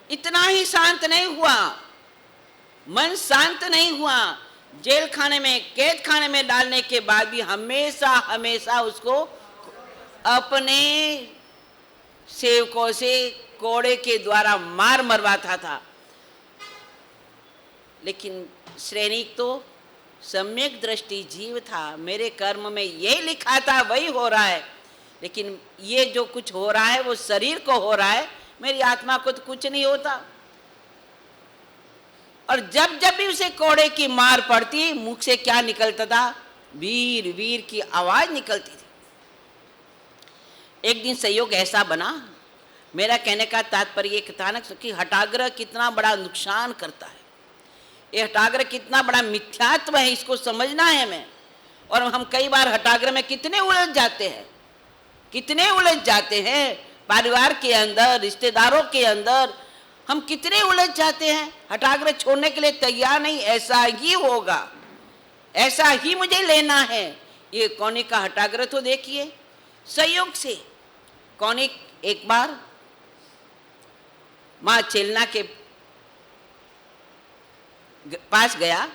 इतना ही शांत नहीं हुआ, मन शांत नहीं हुआ। जेल खाने में, कैद खाने में डालने के बाद भी हमेशा हमेशा उसको अपने सेवकों से कोड़े के द्वारा मार मरवाता था। लेकिन श्रेणिक तो सम्यक दृष्टि जीव था, मेरे कर्म में यही लिखा था वही हो रहा है। लेकिन ये जो कुछ हो रहा है वो शरीर को हो रहा है, मेरी आत्मा को तो कुछ नहीं होता। और जब जब भी उसे कोड़े की मार पड़ती, मुख से क्या निकलता था? वीर वीर की आवाज निकलती थी। एक दिन संयोग ऐसा बना, मेरा कहने का तात्पर्य ये था ना कि हठाग्रह कितना बड़ा नुकसान करता है, ये हठाग्रह कितना बड़ा मिथ्यात्व है, इसको समझना है हमें। और हम कई बार हठाग्रह में कितने उलझ जाते हैं, कितने उलझ जाते हैं, परिवार के अंदर, रिश्तेदारों के अंदर हम कितने उलझ जाते हैं। हठाग्रह छोड़ने के लिए तैयार नहीं, ऐसा ही होगा, ऐसा ही मुझे लेना है। ये कौनिक का हठाग्रह तो देखिए, संयोग से कौनिक एक बार माँ चेलना के पास गया,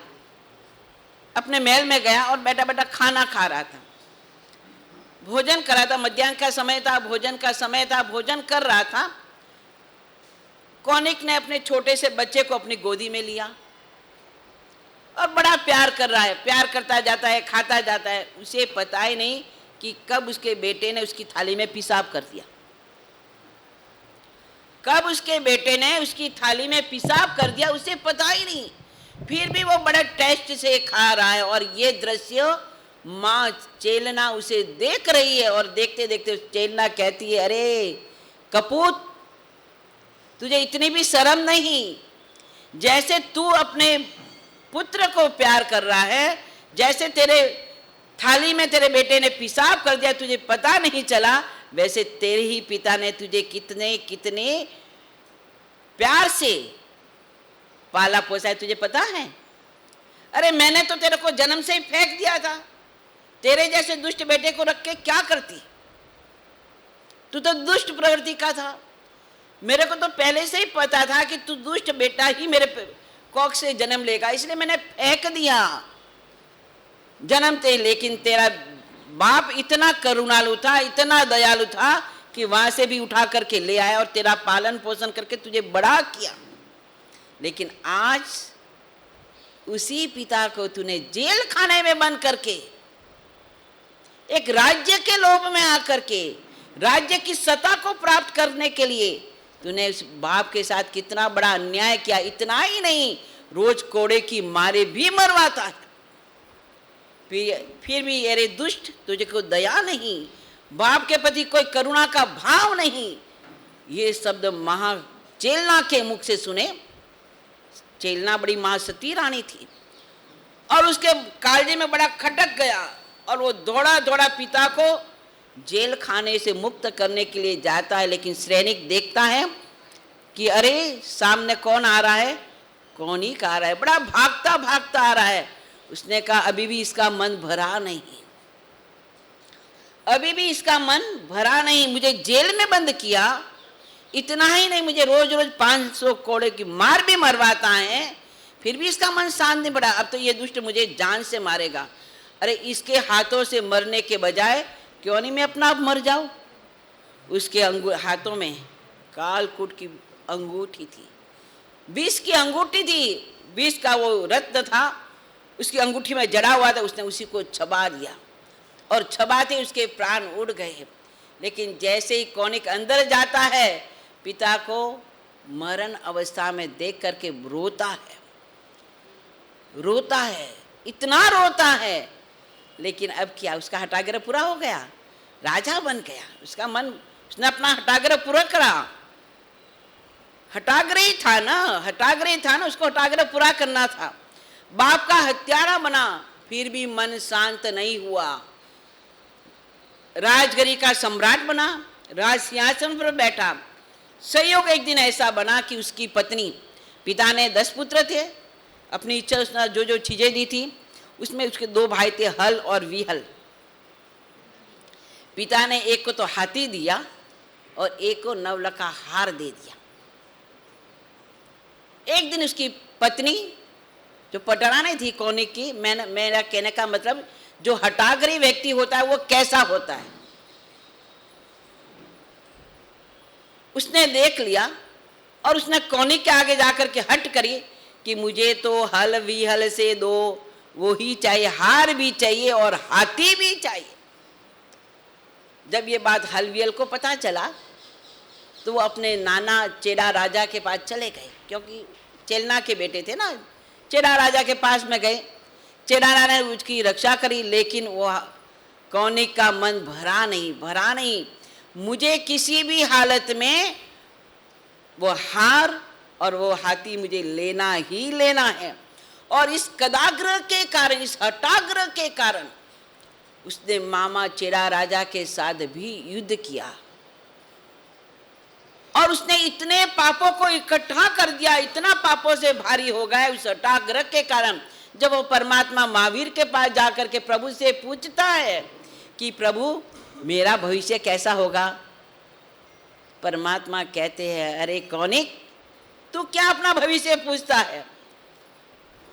अपने महल में गया और बैठा बैठा खाना खा रहा था, भोजन कर रहा था। मध्याह्न का समय था, भोजन का समय था, भोजन कर रहा था। कौनिक ने अपने छोटे से बच्चे को अपनी गोदी में लिया और बड़ा प्यार कर रहा है, प्यार करता जाता है, खाता जाता है। उसे पता ही नहीं कि कब उसके बेटे ने उसकी थाली में पेशाब कर दिया, कब उसके बेटे ने उसकी थाली में पेशाब कर दिया, उसे पता ही नहीं। फिर भी वो बड़ा टेस्ट से खा रहा है और ये दृश्य माँ चेलना उसे देख रही है। और देखते देखते चेलना कहती है, अरे कपूत, तुझे इतनी भी शर्म नहीं? जैसे तू अपने पुत्र को प्यार कर रहा है, जैसे तेरे थाली में तेरे बेटे ने पेशाब कर दिया, तुझे पता नहीं चला, वैसे तेरे ही पिता ने तुझे कितने कितने प्यार से पाला पोसा है, तुझे पता है? अरे मैंने तो तेरे को जन्म से ही फेंक दिया था, तेरे जैसे दुष्ट बेटे को रख के क्या करती? तू तो दुष्ट प्रवृत्ति का था। मेरे को तो पहले से ही पता था कि तू दुष्ट बेटा ही मेरे कोख से जन्म लेगा, इसलिए मैंने फेंक दिया जन्मते। लेकिन तेरा बाप इतना करुणालु था, इतना दयालु था कि वहां से भी उठा करके ले आया और तेरा पालन पोषण करके तुझे बड़ा किया। लेकिन आज उसी पिता को तूने जेल खाने में बंद करके, एक राज्य के लोभ में आकर के, राज्य की सत्ता को प्राप्त करने के लिए तूने उस बाप के साथ कितना बड़ा अन्याय किया। इतना ही नहीं, रोज कोड़े की मारे भी मरवाता है। फिर भी अरे दुष्ट, तुझे कोई दया नहीं, बाप के प्रति कोई करुणा का भाव नहीं। ये शब्द चेलना के मुख से सुने। चेलना बड़ी महासती रानी थी और उसके कालजे में बड़ा खटक गया और वो दौड़ा दौड़ा पिता को जेल खाने से मुक्त करने के लिए जाता है। लेकिन सैनिक देखता है कि अरे सामने कौन आ रहा है, कौनिक आ रहा है, बड़ा भागता भागता आ रहा है। उसने कहा अभी भी इसका मन भरा नहीं, अभी भी इसका मन भरा नहीं, मुझे जेल में बंद किया, इतना ही नहीं मुझे रोज रोज 500 कोड़े की मार भी मरवाता है, फिर भी इसका मन शांत नहीं पड़ा। अब तो ये दुष्ट मुझे जान से मारेगा। अरे इसके हाथों से मरने के बजाय क्यों नहीं मैं अपना आप मर जाऊं। उसके हाथों में कालकूट की अंगूठी थी, विष की अंगूठी थी, विष का वो रत्न था, उसकी अंगूठी में जड़ा हुआ था। उसने उसी को छबा दिया और छबाते उसके प्राण उड़ गए। लेकिन जैसे ही कौनिक अंदर जाता है, पिता को मरण अवस्था में देख करके रोता है, रोता है, इतना रोता है। लेकिन अब क्या, उसका हठाग्रह पूरा हो गया, राजा बन गया, उसका मन, उसने अपना हठाग्रह पूरा करा। हठाग्रह ही था ना, हठाग्रह ही था ना, उसको हठाग्रह पूरा करना था। बाप का हत्यारा बना, फिर भी मन शांत नहीं हुआ। राजगरी का सम्राट बना, राज सिंहासन पर बैठा। संयोग एक दिन ऐसा बना कि उसकी पत्नी, पिता ने 10 पुत्र थे, अपनी इच्छा उसने जो जो चीजें दी थी, उसमें उसके 2 भाई थे, हल और विहल। पिता ने एक को तो हाथी दिया और एक को नवलखा हार दे दिया। एक दिन उसकी पत्नी, जो पटरानी थी कौनिक की, मेरा कहने का मतलब जो हठाग्री व्यक्ति होता है वो कैसा होता है, उसने देख लिया और उसने कौनिक के आगे जाकर के हट करी कि मुझे तो हल विहल से दो, वो ही चाहिए, हार भी चाहिए और हाथी भी चाहिए। जब ये बात हल विहल को पता चला तो वो अपने नाना चेरा राजा के पास चले गए, क्योंकि चेलना के बेटे थे ना, चेरा राजा के पास में गए। चेरा राजा ने उसकी रक्षा करी, लेकिन वो कौनिक का मन भरा नहीं। मुझे किसी भी हालत में वो हार और वो हाथी मुझे लेना ही लेना है। और इस कदाग्रह के कारण, इस हठाग्रह के कारण उसने मामा चेरा राजा के साथ भी युद्ध किया और उसने इतने पापों को इकट्ठा कर दिया, इतना पापों से भारी हो गया उस हठाग्रह के कारण। जब वो परमात्मा महावीर के पास जाकर के प्रभु से पूछता है कि प्रभु मेरा भविष्य कैसा होगा, परमात्मा कहते हैं अरे कौनिक, तू क्या अपना भविष्य पूछता है?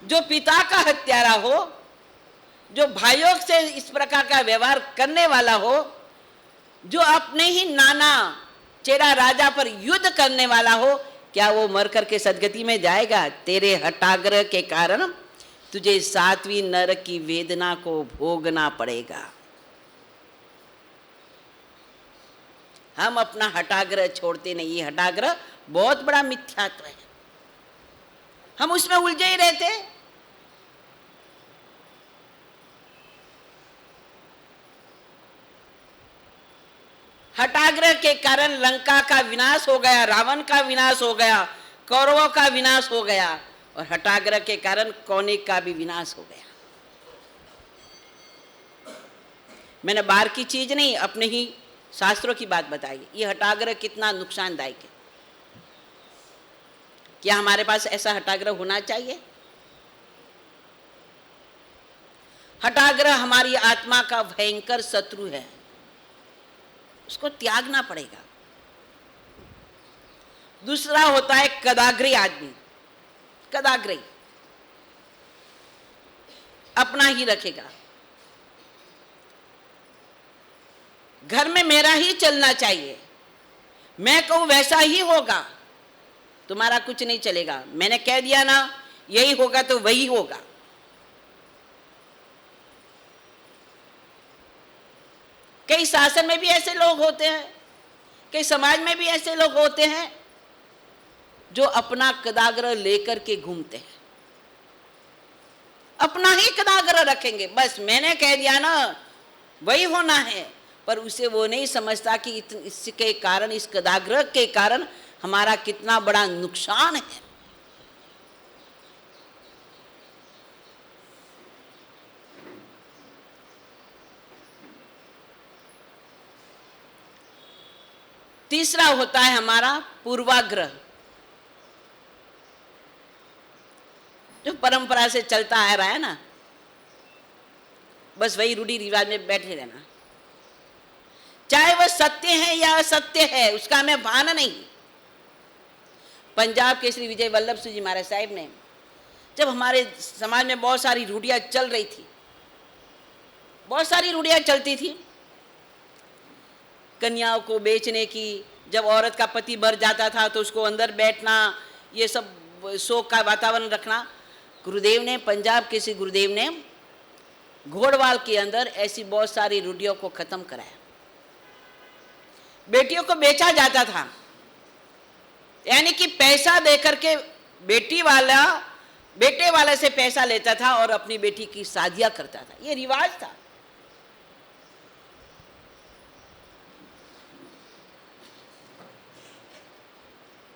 जो पिता का हत्यारा हो, जो भाइयों से इस प्रकार का व्यवहार करने वाला हो, जो अपने ही नाना चेरा राजा पर युद्ध करने वाला हो, क्या वो मर करके सदगति में जाएगा? तेरे हठाग्रह के कारण तुझे 7वीं नरक की वेदना को भोगना पड़ेगा। हम अपना हठाग्रह छोड़ते नहीं। ये हठाग्रह बहुत बड़ा मिथ्यात्व है, हम उसमें उलझे ही रहते। हठाग्रह के कारण लंका का विनाश हो गया, रावण का विनाश हो गया, कौरवों का विनाश हो गया, और हठाग्रह के कारण कौनिक का भी विनाश हो गया। मैंने बाहर की चीज नहीं, अपने ही शास्त्रों की बात बताई। ये हठाग्रह कितना नुकसानदायक है। क्या हमारे पास ऐसा हठाग्रह होना चाहिए? हठाग्रह हमारी आत्मा का भयंकर शत्रु है, उसको त्यागना पड़ेगा। दूसरा होता है कदाग्री आदमी। कदाग्री अपना ही रखेगा, घर में मेरा ही चलना चाहिए, मैं कहूं वैसा ही होगा, तुम्हारा कुछ नहीं चलेगा, मैंने कह दिया ना यही होगा तो वही होगा। कई शासन में भी ऐसे लोग होते हैं, कई समाज में भी ऐसे लोग होते हैं जो अपना कदाग्रह लेकर के घूमते हैं, अपना ही कदाग्रह रखेंगे, बस मैंने कह दिया ना वही होना है। पर उसे वो नहीं समझता कि इसके कारण, इस कदाग्रह के कारण हमारा कितना बड़ा नुकसान है। तीसरा होता है हमारा पूर्वाग्रह, जो परंपरा से चलता आ रहा है ना, बस वही रूढ़ी रिवाज में बैठे रहना, चाहे वह सत्य है या असत्य है उसका हमें भान नहीं। पंजाब के श्री विजय वल्लभ सिंह जी महाराज साहिब ने, जब हमारे समाज में बहुत सारी रूढ़ियां चल रही थी, बहुत सारी रूढ़ियां चलती थी, कन्याओं को बेचने की, जब औरत का पति मर जाता था तो उसको अंदर बैठना, ये सब शोक का वातावरण रखना, गुरुदेव ने, पंजाब के श्री गुरुदेव ने घोड़वाल के अंदर ऐसी बहुत सारी रूढ़ियों को खत्म कराया। बेटियों को बेचा जाता था, यानी कि पैसा देकर के बेटे वाले से पैसा लेता था और अपनी बेटी की शादियां करता था, ये रिवाज था।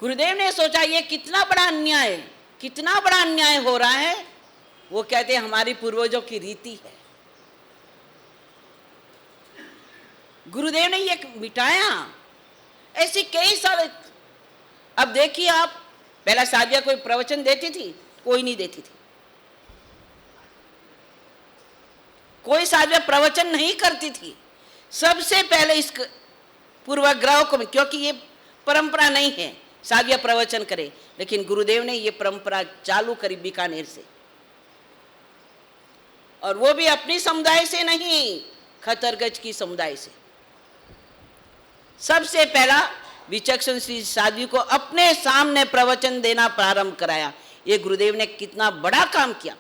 गुरुदेव ने सोचा ये कितना बड़ा अन्याय, कितना बड़ा अन्याय हो रहा है। वो कहते हैं हमारी पूर्वजों की रीति है। गुरुदेव ने ये मिटाया। ऐसी कई सारे, अब देखिए आप, पहला शादियां कोई प्रवचन देती थी? कोई नहीं देती थी, कोई शादियां प्रवचन नहीं करती थी। सबसे पहले इस पूर्वाग्रह को, क्योंकि ये परंपरा नहीं है, साध्य प्रवचन करे, लेकिन गुरुदेव ने ये परंपरा चालू करी बीकानेर से, और वो भी अपनी समुदाय से नहीं, खतरगंज की समुदाय से। सबसे पहला विचक्षण श्री साध्वी को अपने सामने प्रवचन देना प्रारंभ कराया। ये गुरुदेव ने कितना बड़ा काम किया,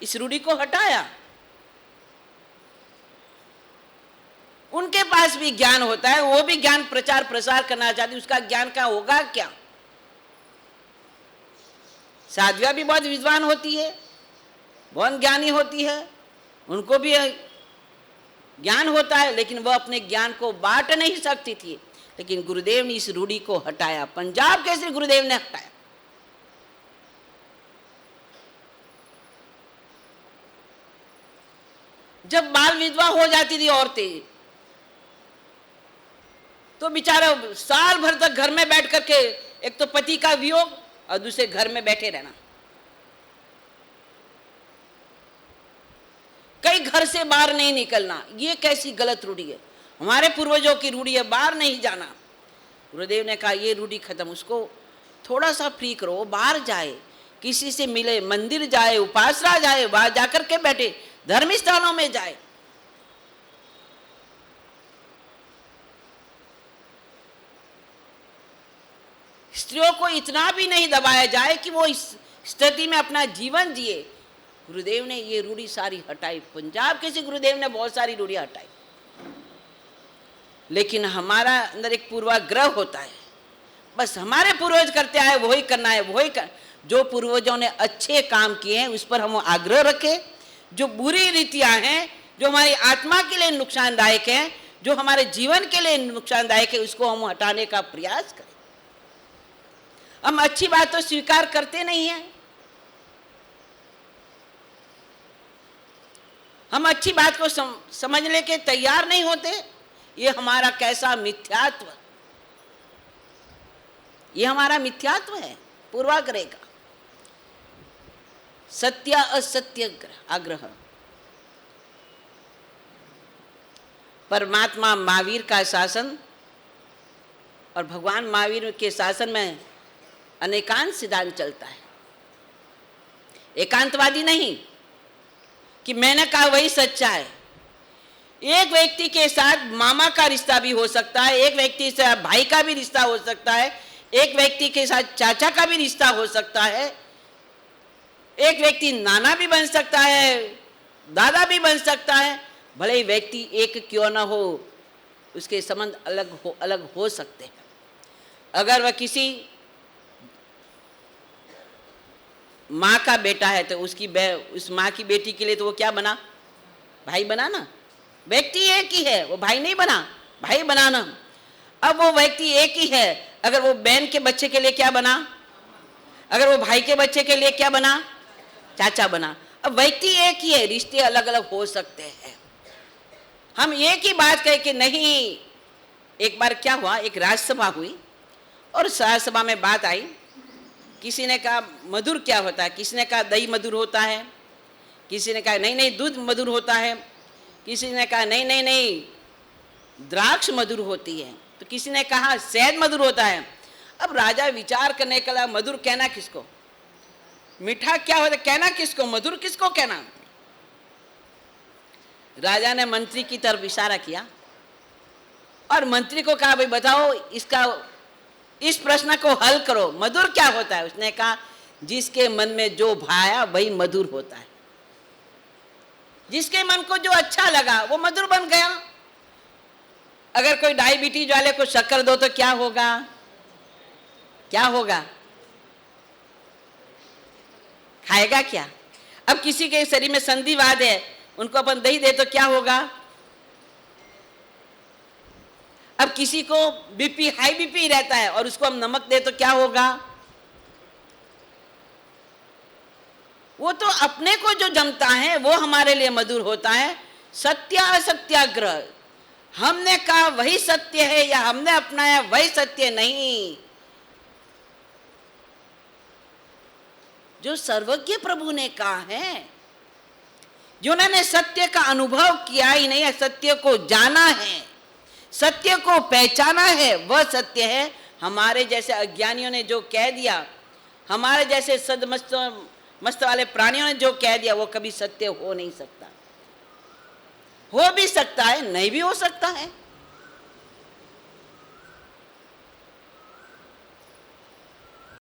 इस रूढ़ी को हटाया। उनके पास भी ज्ञान होता है, वो भी ज्ञान प्रचार प्रसार करना चाहती, उसका ज्ञान का होगा क्या? साध्विया भी बहुत विद्वान होती है, बहुत ज्ञानी होती है, उनको भी ज्ञान होता है, लेकिन वह अपने ज्ञान को बांट नहीं सकती थी। लेकिन गुरुदेव ने इस रूढ़ी को हटाया, पंजाब केसरी गुरुदेव ने हटाया। जब बाल विधवा हो जाती थी औरतें, तो बेचारा साल भर तक घर में बैठ करके, एक तो पति का वियोग और दूसरे घर में बैठे रहना, कई घर से बाहर नहीं निकलना। ये कैसी गलत रूढ़ी है? हमारे पूर्वजों की रूढ़ी है बाहर नहीं जाना। गुरुदेव ने कहा ये रूढ़ी खत्म, उसको थोड़ा सा फ्री करो, बाहर जाए, किसी से मिले, मंदिर जाए, उपासना जाए, वहां जाकर के बैठे, धर्म स्थानों में जाए। स्त्रियों को इतना भी नहीं दबाया जाए कि वो इस स्थिति में अपना जीवन जिए। गुरुदेव ने ये रूढ़ी सारी हटाई, पंजाब के से गुरुदेव ने बहुत सारी रूढ़ी हटाई। लेकिन हमारा अंदर एक पूर्वाग्रह होता है, बस हमारे पूर्वज करते आए वही करना है, वही कर। जो पूर्वजों ने अच्छे काम किए हैं उस पर हम आग्रह रखें, जो बुरी रीतियां हैं, जो हमारी आत्मा के लिए नुकसानदायक हैं, जो हमारे जीवन के लिए नुकसानदायक है, उसको हम हटाने का प्रयास करें। हम अच्छी बात तो स्वीकार करते नहीं हैं, हम अच्छी बात को समझने के तैयार नहीं होते। ये हमारा कैसा मिथ्यात्व, ये हमारा मिथ्यात्व है, पूर्वाग्रह का। सत्य असत्य आग्रह। परमात्मा महावीर का शासन और भगवान महावीर के शासन में अनेकांत सिद्धांत चलता है, एकांतवादी नहीं कि मैंने कहा वही सच्चा है। एक व्यक्ति के साथ मामा का रिश्ता भी हो सकता है, एक व्यक्ति से भाई का भी रिश्ता हो सकता है, एक व्यक्ति के साथ चाचा का भी रिश्ता हो सकता है, एक व्यक्ति नाना भी बन सकता है, दादा भी बन सकता है। भले ही व्यक्ति एक क्यों ना हो, उसके संबंध अलग हो सकते हैं। अगर वह किसी माँ का बेटा है तो उस माँ की बेटी के लिए तो वो क्या बना? भाई बना ना। व्यक्ति एक ही है, वो भाई नहीं बना, भाई बनाना। अब वो व्यक्ति एक ही है, अगर वो बहन के बच्चे के लिए क्या बना? अगर वो भाई के बच्चे के लिए क्या बना? चाचा बना। अब व्यक्ति एक ही है, रिश्ते अलग अलग हो सकते हैं। हम एक ही बात कहे कि नहीं। एक बार क्या हुआ, एक राज्यसभा हुई और राज्यसभा में बात आई, किसी ने कहा मधुर क्या होता है, किसी ने कहा दही मधुर होता है, किसी ने कहा नहीं नहीं दूध मधुर होता है, किसी ने कहा नहीं नहीं नहीं द्राक्ष मधुर होती है, तो किसी ने कहा शहद मधुर होता है। अब राजा विचार करने के लिए मधुर कहना किसको, मीठा क्या होता है कहना किसको, मधुर किसको कहना। राजा ने मंत्री की तरफ इशारा किया और मंत्री को कहा भाई बताओ इस प्रश्न को हल करो, मधुर क्या होता है। उसने कहा जिसके मन में जो भाया वही मधुर होता है, जिसके मन को जो अच्छा लगा वो मधुर बन गया। अगर कोई डायबिटीज वाले को शक्कर दो तो क्या होगा, क्या होगा, खाएगा क्या। अब किसी के शरीर में संधिवात है, उनको अपन दही दे तो क्या होगा। अब किसी को बीपी हाई बीपी रहता है और उसको हम नमक दे तो क्या होगा। वो तो अपने को जो जमता है वो हमारे लिए मधुर होता है। सत्य असत्याग्रह, हमने कहा वही सत्य है या हमने अपनाया वही सत्य नहीं। जो सर्वज्ञ प्रभु ने कहा है, जिन्होंने सत्य का अनुभव किया ही नहीं, सत्य को जाना है, सत्य को पहचाना है, वह सत्य है। हमारे जैसे अज्ञानियों ने जो कह दिया, हमारे जैसे मस्त वाले प्राणियों ने जो कह दिया, वो कभी सत्य हो नहीं सकता। हो भी सकता है, नहीं भी हो सकता है।